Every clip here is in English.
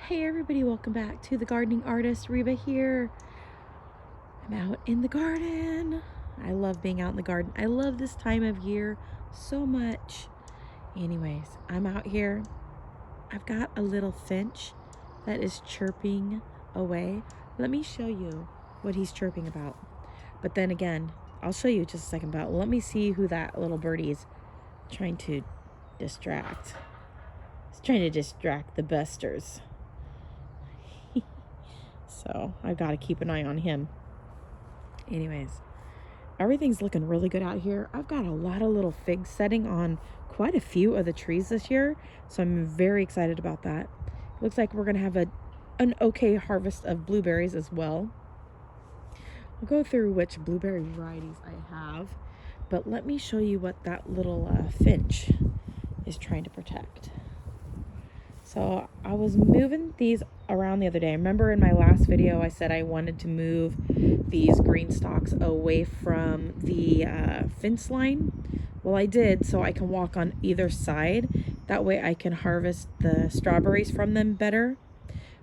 Hey everybody, welcome back to the gardening artist. Reba here. I'm out in the garden. I love being out in the garden. I love this time of year so much. Anyways, I'm out here. I've got a little finch that is chirping away. Let me show you what he's chirping about. But then again, I'll show you just a second about. Let me see who that little birdie's trying to distract. He's trying to distract the besters. So I've got to keep an eye on him. Anyways, everything's looking really good out here. I've got a lot of little figs setting on quite a few of the trees this year, so I'm very excited about that. Looks like we're going to have an okay harvest of blueberries as well. I'll go through which blueberry varieties I have, but let me show you what that little finch is trying to protect. So I was moving these around the other day. Remember in my last video I said I wanted to move these green stalks away from the fence line? Well, I did, so I can walk on either side. That way I can harvest the strawberries from them better.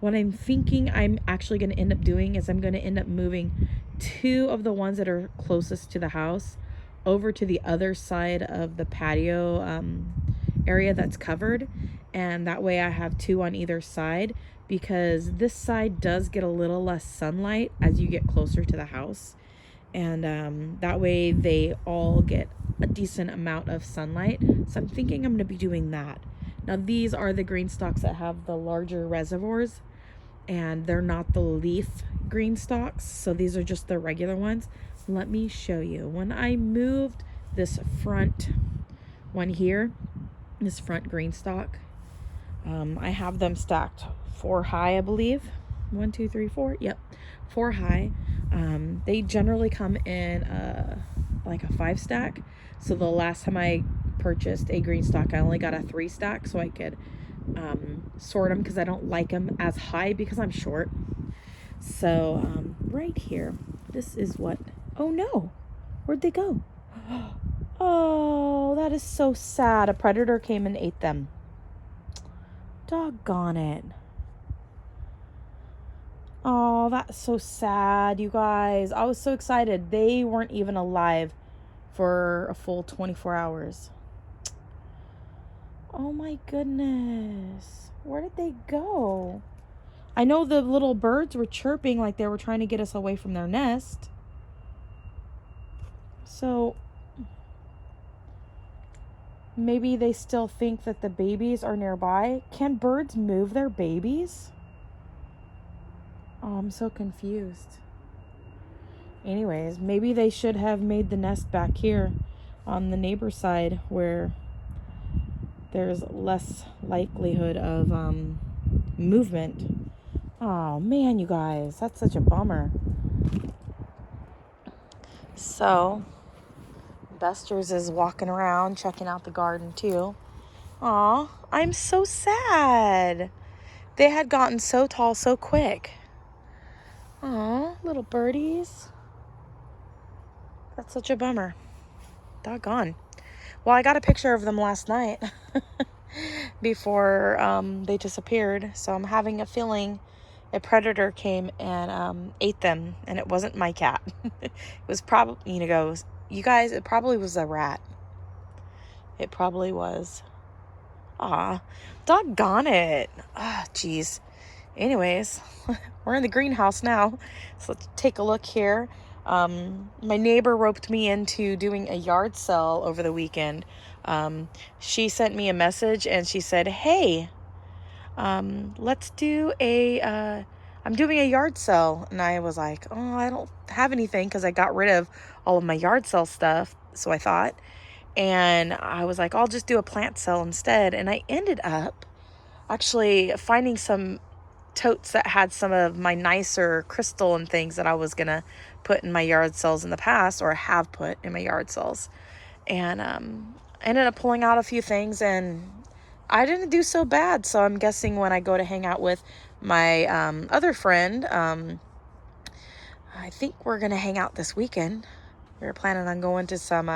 What I'm thinking I'm actually going to end up doing is I'm going to end up moving two of the ones that are closest to the house over to the other side of the patio area that's covered, and that way I have two on either side, because this side does get a little less sunlight as you get closer to the house, and that way they all get a decent amount of sunlight. So I'm thinking I'm going to be doing that. Now these are the green stalks that have the larger reservoirs, and they're not the leaf green stalks, so these are just the regular ones. Let me show you. When I moved this front one here, this front green stalk, I have them stacked 4 high, I believe. 1, 2, 3, 4. Yep, 4 high. They generally come in like a 5 stack. So the last time I purchased a green stalk, I only got a 3 stack so I could sort them, because I don't like them as high because I'm short. So right here, this is what. Oh no, where'd they go? Oh, that is so sad. A predator came and ate them. Doggone it. Oh, that's so sad, you guys. I was so excited. They weren't even alive for a full 24 hours. Oh my goodness. Where did they go? I know the little birds were chirping like they were trying to get us away from their nest. So maybe they still think that the babies are nearby. Can birds move their babies? Oh, I'm so confused. Anyways, maybe they should have made the nest back here on the neighbor side where there's less likelihood of movement. Oh man, you guys, that's such a bummer. So Besters is walking around checking out the garden too. Aw, I'm so sad. They had gotten so tall so quick. Aw, little birdies. That's such a bummer. Doggone. Well, I got a picture of them last night before they disappeared. So I'm having a feeling a predator came and ate them, and it wasn't my cat. It was probably, you guys, it probably was a rat. It probably was. Aw, doggone it. Ah, jeez. Anyways, we're in the greenhouse now. So let's take a look here. My neighbor roped me into doing a yard sale over the weekend. She sent me a message and she said, hey, let's do I'm doing a yard sale. And I was like, oh, I don't have anything because I got rid of all of my yard sale stuff. So I thought, and I was like, I'll just do a plant sale instead. And I ended up actually finding some totes that had some of my nicer crystal and things that I was going to put in my yard sales in the past, or have put in my yard sales. And I ended up pulling out a few things, and I didn't do so bad. So I'm guessing when I go to hang out with my other friend, I think we're going to hang out this weekend. We were planning on going to some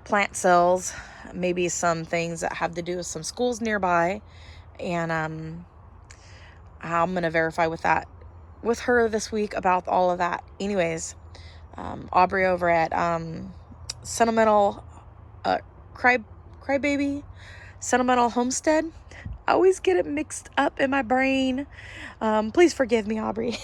plant sales, maybe some things that have to do with some schools nearby. And I'm going to verify with her this week about all of that. Anyways, Aubrey over at Sentimental Crybaby Sentimental Homestead. I always get it mixed up in my brain. Please forgive me, Aubrey.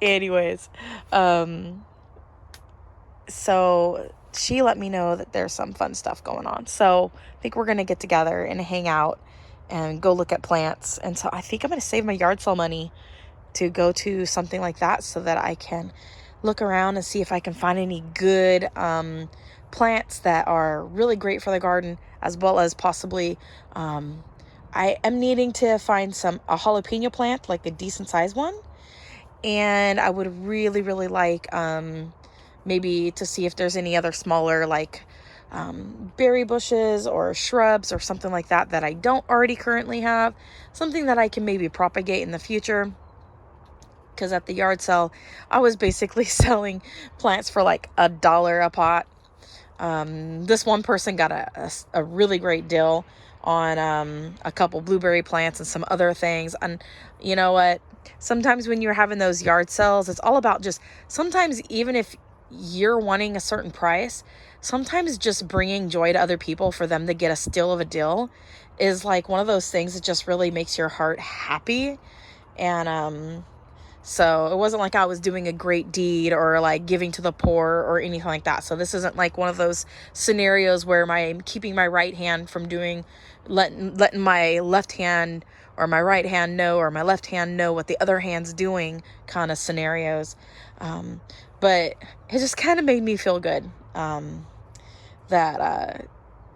Anyways, so she let me know that there's some fun stuff going on. So I think we're going to get together and hang out and go look at plants. And so I think I'm going to save my yard sale money to go to something like that so that I can look around and see if I can find any good plants that are really great for the garden, as well as possibly I am needing to find a jalapeno plant, like a decent sized one. And I would really, really like maybe to see if there's any other smaller like berry bushes or shrubs or something like that that I don't already currently have. Something that I can maybe propagate in the future. Because at the yard sale, I was basically selling plants for like $1 a pot. This one person got a really great deal on a couple blueberry plants and some other things. And you know what? Sometimes when you're having those yard sales, it's all about just, sometimes even if you're wanting a certain price, sometimes just bringing joy to other people for them to get a steal of a deal is like one of those things that just really makes your heart happy. And so it wasn't like I was doing a great deed or like giving to the poor or anything like that. So this isn't like one of those scenarios where I'm keeping my right hand from letting my left hand or my right hand know, or my left hand know what the other hand's doing kind of scenarios. But it just kind of made me feel good that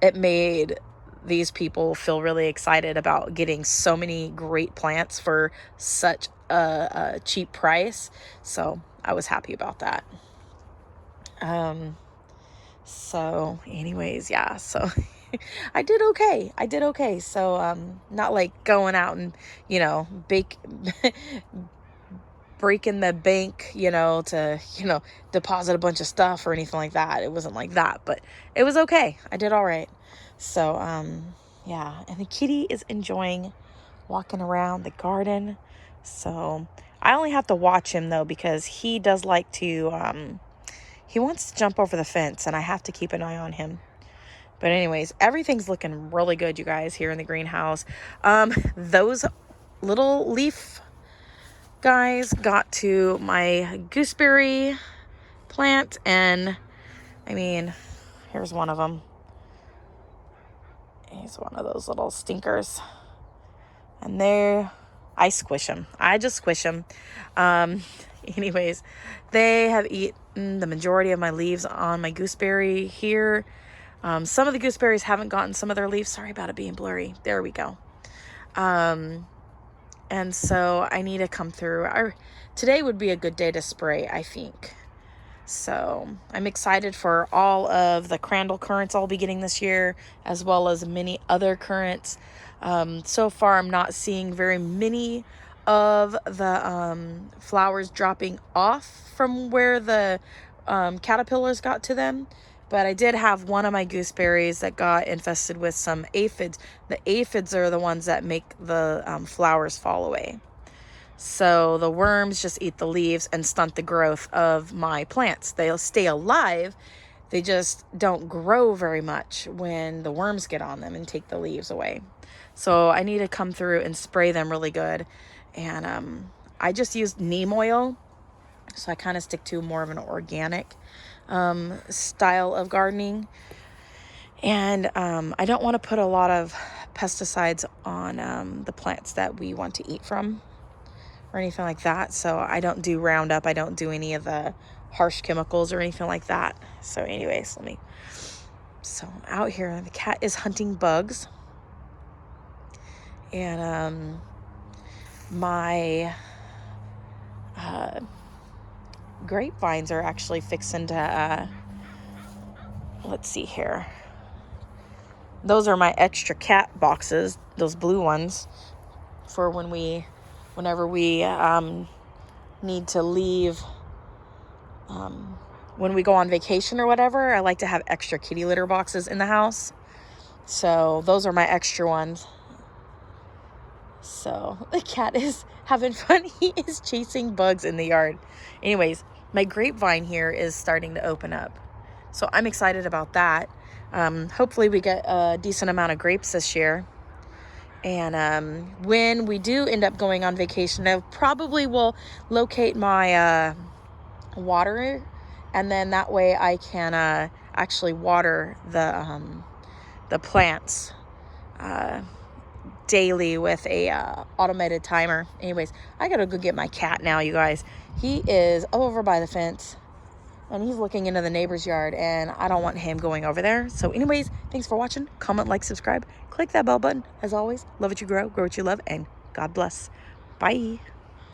it made these people feel really excited about getting so many great plants for such a cheap price. So I was happy about that. So anyways, yeah, so I did okay. So not like going out and breaking the bank, to deposit a bunch of stuff or anything like that. It wasn't like that, but it was okay. I did all right. So yeah, and the kitty is enjoying walking around the garden. So I only have to watch him though, because he does like to he wants to jump over the fence, and I have to keep an eye on him. But anyways, everything's looking really good, you guys, here in the greenhouse. Those little leaf guys got to my gooseberry plant, and I mean, here's one of them. He's one of those little stinkers. And I squish them. I just squish them. Anyways, they have eaten the majority of my leaves on my gooseberry here. Some of the gooseberries haven't gotten some of their leaves. Sorry about it being blurry. There we go. And so I need to come through. Today would be a good day to spray, I think. So I'm excited for all of the crandall currants I'll be getting this year, as well as many other currants. So far, I'm not seeing very many of the flowers dropping off from where the caterpillars got to them. But I did have one of my gooseberries that got infested with some aphids. The aphids are the ones that make the flowers fall away. So the worms just eat the leaves and stunt the growth of my plants. They'll stay alive. They just don't grow very much when the worms get on them and take the leaves away. So I need to come through and spray them really good. And I just used neem oil. So I kind of stick to more of an organic style of gardening. And I don't want to put a lot of pesticides on the plants that we want to eat from or anything like that. So I don't do Roundup. I don't do any of the harsh chemicals or anything like that. So anyways, so out here, the cat is hunting bugs. And my grapevines are actually fixing to, let's see here. Those are my extra cat boxes, those blue ones, for whenever we need to leave, when we go on vacation or whatever. I like to have extra kitty litter boxes in the house. So those are my extra ones. So the cat is having fun. He is chasing bugs in the yard. Anyways, my grapevine here is starting to open up. So I'm excited about that. Hopefully we get a decent amount of grapes this year. And when we do end up going on vacation, I probably will locate my water, and then that way I can actually water the plants daily with a automated timer. Anyways, I gotta go get my cat now, you guys. He is over by the fence and he's looking into the neighbor's yard, and I don't want him going over there. So anyways, thanks for watching. Comment, like, subscribe, click that bell button. As always, love what you grow what you love, and God bless. Bye.